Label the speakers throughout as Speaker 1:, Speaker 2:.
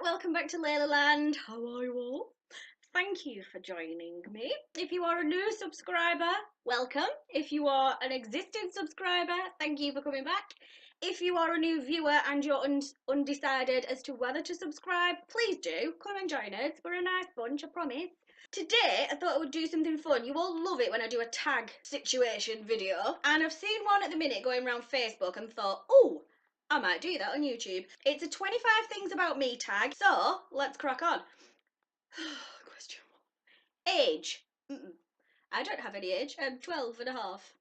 Speaker 1: welcome back to Leila Land. How are you all? Thank you for joining me. If you are a new subscriber, welcome. If you are an existing subscriber, thank you for coming back. If you are a new viewer and you're undecided as to whether to subscribe, please do come and join us. We're a nice bunch, I promise. Today, I thought I would do something fun. You all love it when I do a tag situation video, and I've seen one at the minute going around Facebook and thought, oh, I might do that on YouTube. It's a 25 things about me tag, so let's crack on. Question. Age. I don't have any age. I'm 12 and a half.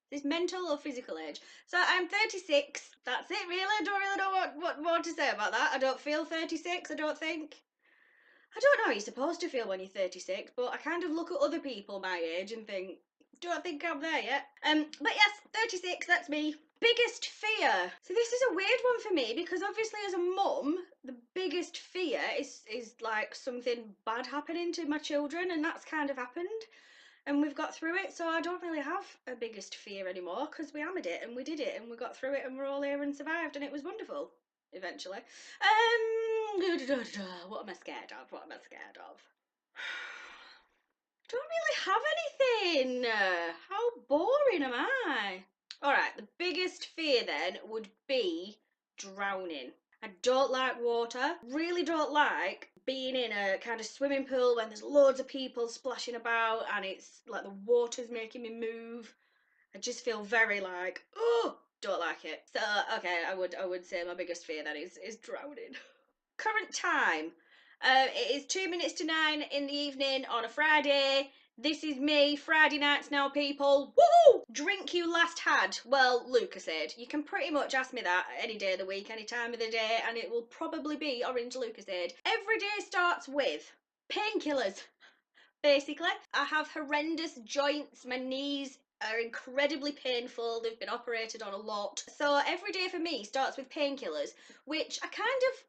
Speaker 1: Is this mental or physical age? So I'm 36. That's it, really. I don't really know what more to say about that. I don't feel 36, I don't think. I don't know how you're supposed to feel when you're 36, but I kind of look at other people my age and think, don't think I'm there yet. But yes, 36, that's me. Biggest fear. So this is a weird one for me because obviously as a mum, the biggest fear is like something bad happening to my children, and that's kind of happened. And we've got through it, so I don't really have a biggest fear anymore because we hammered it and we did it and we got through it and we're all here and survived and it was wonderful. Eventually. What am I scared of? What am I scared of? Don't really have anything. How boring am I? Alright, the biggest fear then would be drowning. I don't like water. Really don't like being in a kind of swimming pool when there's loads of people splashing about and it's like the water's making me move. I just feel very like, oh, don't like it. So okay, I would say my biggest fear then is drowning. Current time. It is 2 minutes to 9 in the evening on a Friday. This is me, Friday nights now, people. Woo! Drink you last had. Well, Luca said. You can pretty much ask me that any day of the week, any time of the day, and it will probably be Orange Lucasade. Every day starts with painkillers. Basically, I have horrendous joints. My knees are incredibly painful. They've been operated on a lot. So every day for me starts with painkillers, which I kind of,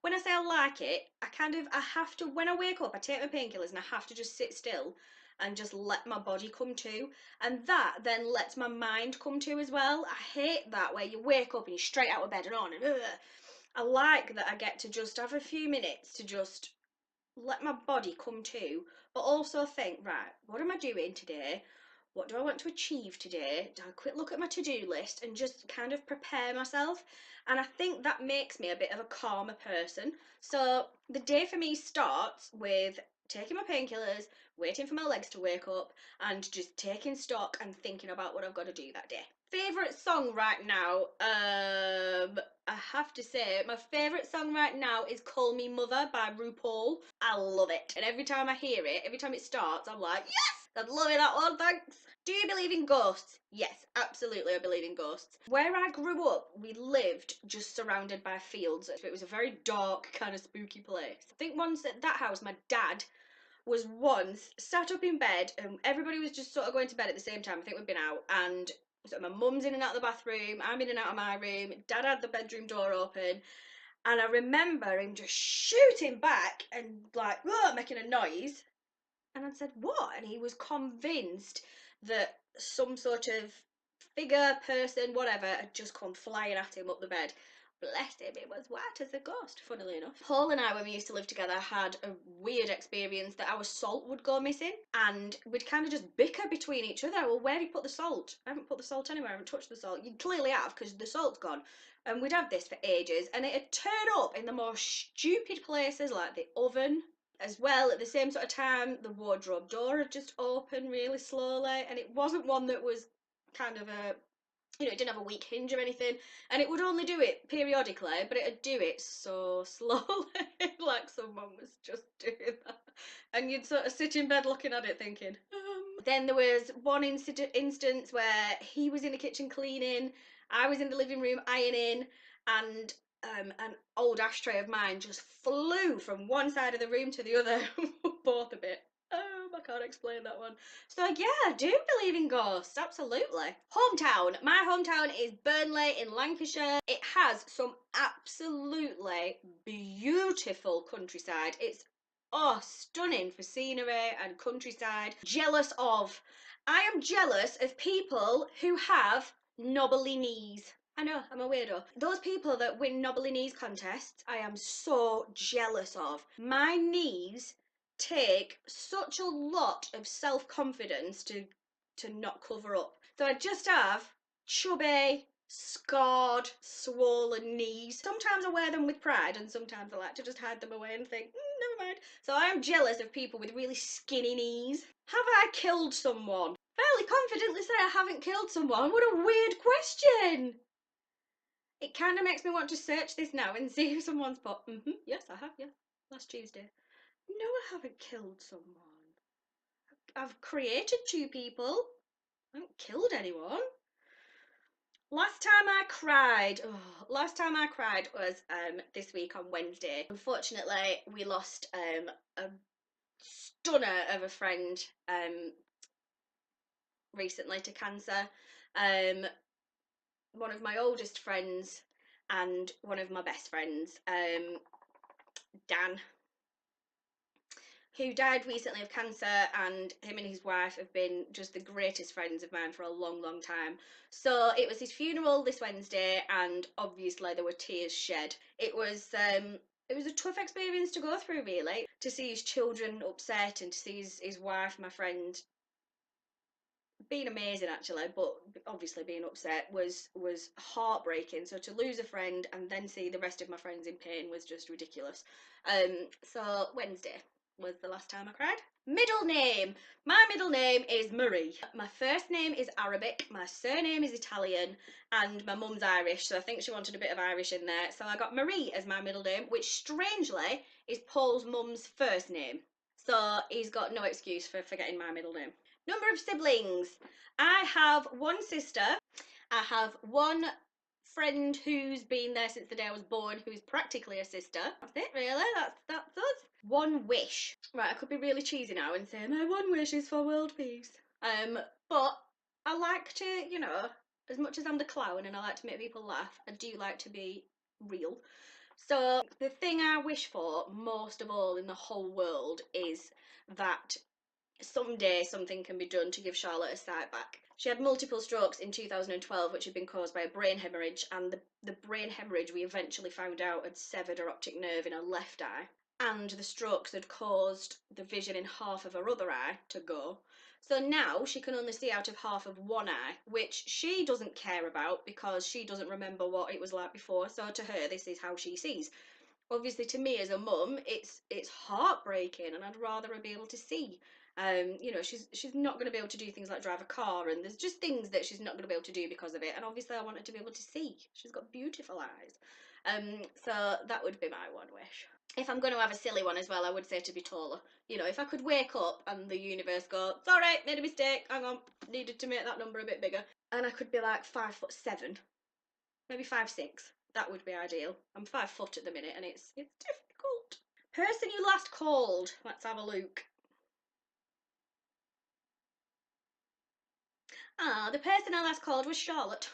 Speaker 1: when I say I like it, I have to, when I wake up, I take my painkillers and I have to just sit still and just let my body come to. And that then lets my mind come to as well. I hate that where you wake up and you're straight out of bed and on and I like that I get to just have a few minutes to just let my body come to, but also think, right, what am I doing today? What do I want to achieve today? Do I quick look at my to-do list and just kind of prepare myself? And I think that makes me a bit of a calmer person. So the day for me starts with taking my painkillers, waiting for my legs to wake up, and just taking stock and thinking about what I've got to do that day. Favourite song right now? I have to say, my favourite song right now is Call Me Mother by RuPaul. I love it. And every time I hear it, every time it starts, I'm like, yes! I'm loving that one, thanks. Do you believe in ghosts? Yes, absolutely, I believe in ghosts. Where I grew up, we lived just surrounded by fields. It was a very dark, kind of spooky place. I think once at that house, my dad was once sat up in bed and everybody was just sort of going to bed at the same time. I think we'd been out, and so my mum's in and out of the bathroom, I'm in and out of my room, dad had the bedroom door open, and I remember him just shooting back and like making a noise, and I said, what? And he was convinced that some sort of figure, person, whatever, had just come flying at him up the bed. Bless him, it was white as a ghost, funnily enough. Paul and I, when we used to live together, had a weird experience that our salt would go missing, and we'd kind of just bicker between each other. Well, where have you put the salt? I haven't put the salt anywhere, I haven't touched the salt. You clearly have, because the salt's gone. And we'd have this for ages, and it'd turn up in the most stupid places, like the oven. As well, at the same sort of time, the wardrobe door had just opened really slowly, and it wasn't one that was kind of a, it didn't have a weak hinge or anything, and it would only do it periodically, but it'd do it so slowly, like someone was just doing that, and you'd sort of sit in bed looking at it thinking, Then there was one instance where he was in the kitchen cleaning, I was in the living room ironing, and an old ashtray of mine just flew from one side of the room to the other, both a bit. I can't explain that one. So yeah, I do believe in ghosts, absolutely. Hometown. My hometown is Burnley in Lancashire. It has some absolutely beautiful countryside. It's stunning for scenery and countryside. Jealous of. I am jealous of people who have knobbly knees. I know, I'm a weirdo. Those people that win knobbly knees contests, I am so jealous of. My knees take such a lot of self-confidence to not cover up. So I just have chubby, scarred, swollen knees. Sometimes I wear them with pride and sometimes I like to just hide them away and think, never mind. So I am jealous of people with really skinny knees. Have I killed someone? Fairly confidently say I haven't killed someone. What a weird question. It kind of makes me want to search this now and see if someone's put, yes, I have, yeah, last Tuesday. No, I haven't killed someone. I've created 2 people. I haven't killed anyone. Last time I cried was this week on Wednesday. Unfortunately, we lost a stunner of a friend recently to cancer. One of my oldest friends and one of my best friends, Dan, who died recently of cancer, and him and his wife have been just the greatest friends of mine for a long, long time. So it was his funeral this Wednesday, and obviously there were tears shed. It was a tough experience to go through, really, to see his children upset and to see his wife, my friend, being amazing actually, but obviously being upset was heartbreaking. So to lose a friend and then see the rest of my friends in pain was just ridiculous. So Wednesday was the last time I cried. Middle name. My middle name is Marie. My first name is Arabic, my surname is Italian, and my mum's Irish, so I think she wanted a bit of Irish in there. So I got Marie as my middle name, which strangely is Paul's mum's first name. So he's got no excuse for forgetting my middle name. Number of siblings. I have 1 sister. I have 1 friend who's been there since the day I was born, who's practically a sister. That's it, really. That's us. 1 wish. Right, I could be really cheesy now and say my 1 wish is for world peace. But I like to, you know, as much as I'm the clown and I like to make people laugh, I do like to be real. So the thing I wish for most of all in the whole world is that someday something can be done to give Charlotte her sight back. She had multiple strokes in 2012, which had been caused by a brain hemorrhage, and the brain hemorrhage we eventually found out had severed her optic nerve in her left eye, and the strokes had caused the vision in half of her other eye to go. So now she can only see out of half of 1 eye, which she doesn't care about because she doesn't remember what it was like before, so to her this is how she sees. Obviously to me as a mum it's heartbreaking and I'd rather her be able to see. You know, she's not going to be able to do things like drive a car, and there's just things that she's not going to be able to do because of it, and obviously I want her to be able to see. She's got beautiful eyes. So that would be my 1 wish. If I'm going to have a silly one as well, I would say to be taller. You know, if I could wake up and the universe go, sorry, made a mistake, hang on, needed to make that number a bit bigger, and I could be like 5'7", maybe 5'6", that would be ideal. I'm 5 foot at the minute and it's difficult. Person you last called, let's have a look. Ah, the person I last called was Charlotte.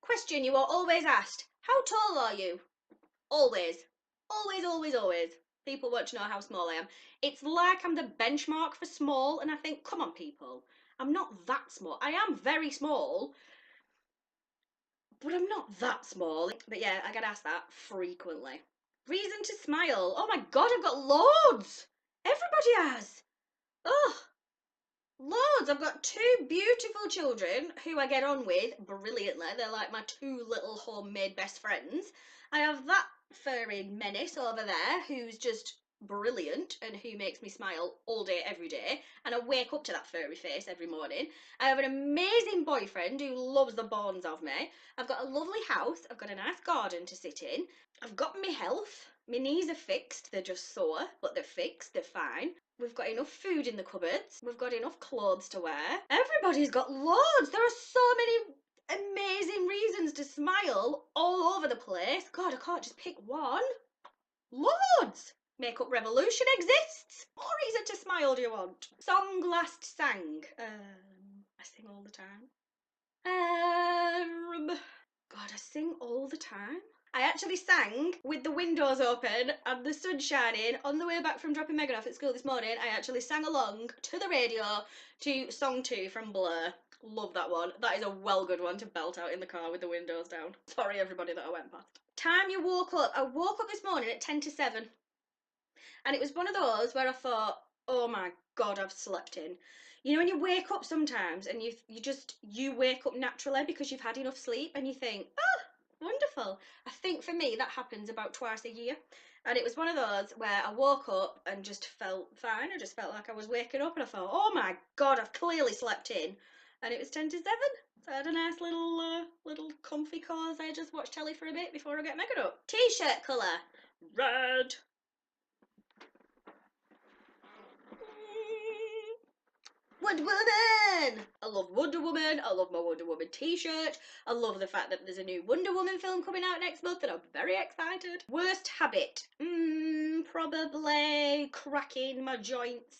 Speaker 1: Question you are always asked, how tall are you? Always. Always, always, always. People want to know how small I am. It's like I'm the benchmark for small, and I think, come on people, I'm not that small. I am very small, but I'm not that small. But yeah, I get asked that frequently. Reason to smile. Oh my god, I've got loads. Everybody has. Oh, loads. I've got 2 beautiful children who I get on with brilliantly. They're like my 2 little homemade best friends. I have that furry menace over there who's just brilliant and who makes me smile all day, every day. And I wake up to that furry face every morning. I have an amazing boyfriend who loves the bones of me. I've got a lovely house. I've got a nice garden to sit in. I've got my health. My knees are fixed. They're just sore, but they're fixed. They're fine. We've got enough food in the cupboards. We've got enough clothes to wear. Everybody's got loads. There are so many amazing reasons to smile all over the place. God, I can't just pick one. Loads. Makeup revolution exists. What reason to smile do you want? Song last sang. I sing all the time. God, I sing all the time. I actually sang with the windows open and the sun shining on the way back from dropping Megan off at school this morning. I actually sang along to the radio to song 2 from Blur. Love that one. That is a well good one to belt out in the car with the windows down. Sorry everybody that I went past. Time you woke up. I woke up this morning at 10 to 7. And it was one of those where I thought, oh my God, I've slept in. You know, when you wake up sometimes and you wake up naturally because you've had enough sleep and you think, oh, wonderful. I think for me that happens about twice a year. And it was one of those where I woke up and just felt fine. I just felt like I was waking up and I thought, oh my God, I've clearly slept in. And it was 10 to 7. So I had a nice little comfy cause. I just watched telly for a bit before I get mega up. T-shirt colour, red. Wonder Woman! I love Wonder Woman. I love my Wonder Woman t-shirt. I love the fact that there's a new Wonder Woman film coming out next month and I'm very excited. Worst habit? Probably cracking my joints.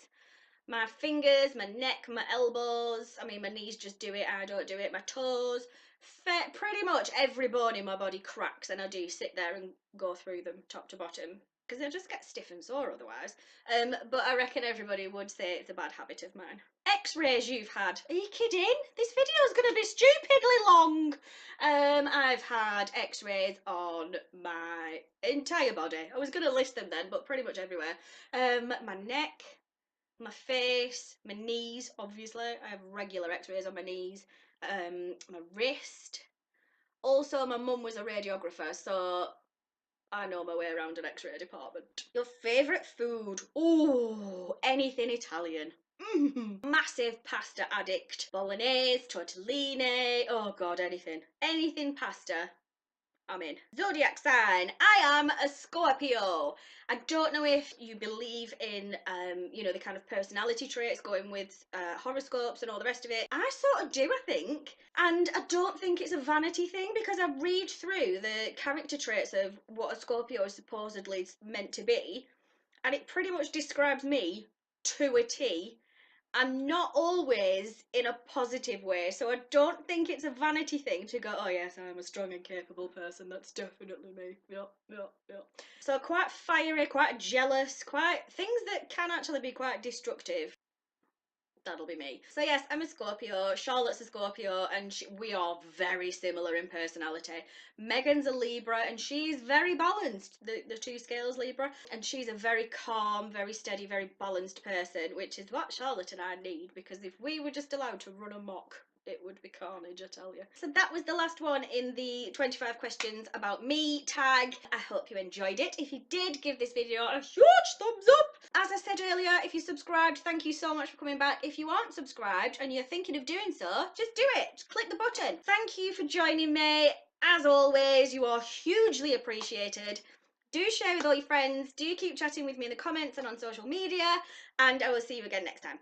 Speaker 1: My fingers, my neck, my elbows. I mean, my knees just do it, I don't do it. My toes. Pretty much every bone in my body cracks and I do sit there and go through them top to bottom because I just get stiff and sore otherwise. But I reckon everybody would say it's a bad habit of mine. X-rays you've had. Are you kidding? This video is going to be stupidly long. I've had X-rays on my entire body. I was going to list them then, but pretty much everywhere. My neck, my face, my knees, obviously. I have regular X-rays on my knees. My wrist. Also, my mum was a radiographer, so I know my way around an X-ray department. Your favourite food? Ooh, anything Italian. Massive pasta addict. Bolognese, tortellini, oh god, anything. Anything pasta, I'm in. Zodiac sign. I am a Scorpio. I don't know if you believe in, you know, the kind of personality traits going with horoscopes and all the rest of it. I sort of do, I think. And I don't think it's a vanity thing because I read through the character traits of what a Scorpio is supposedly meant to be. And it pretty much describes me to a T. I'm not always in a positive way, so I don't think it's a vanity thing to go, oh yes, I'm a strong and capable person, that's definitely me. Yeah. So quite fiery, quite jealous, quite things that can actually be quite destructive. That'll be me. So yes, I'm a Scorpio, Charlotte's a Scorpio, and we are very similar in personality. Megan's a Libra, and she's very balanced, the two scales Libra, and she's a very calm, very steady, very balanced person, which is what Charlotte and I need, because if we were just allowed to run amok, it would be carnage, I tell you. So that was the last one in the 25 questions about me tag. I hope you enjoyed it. If you did, give this video a huge thumbs up. As I said earlier, if you subscribed, thank you so much for coming back. If you aren't subscribed and you're thinking of doing so, just do it. Just click the button. Thank you for joining me. As always, you are hugely appreciated. Do share with all your friends. Do keep chatting with me in the comments and on social media. And I will see you again next time.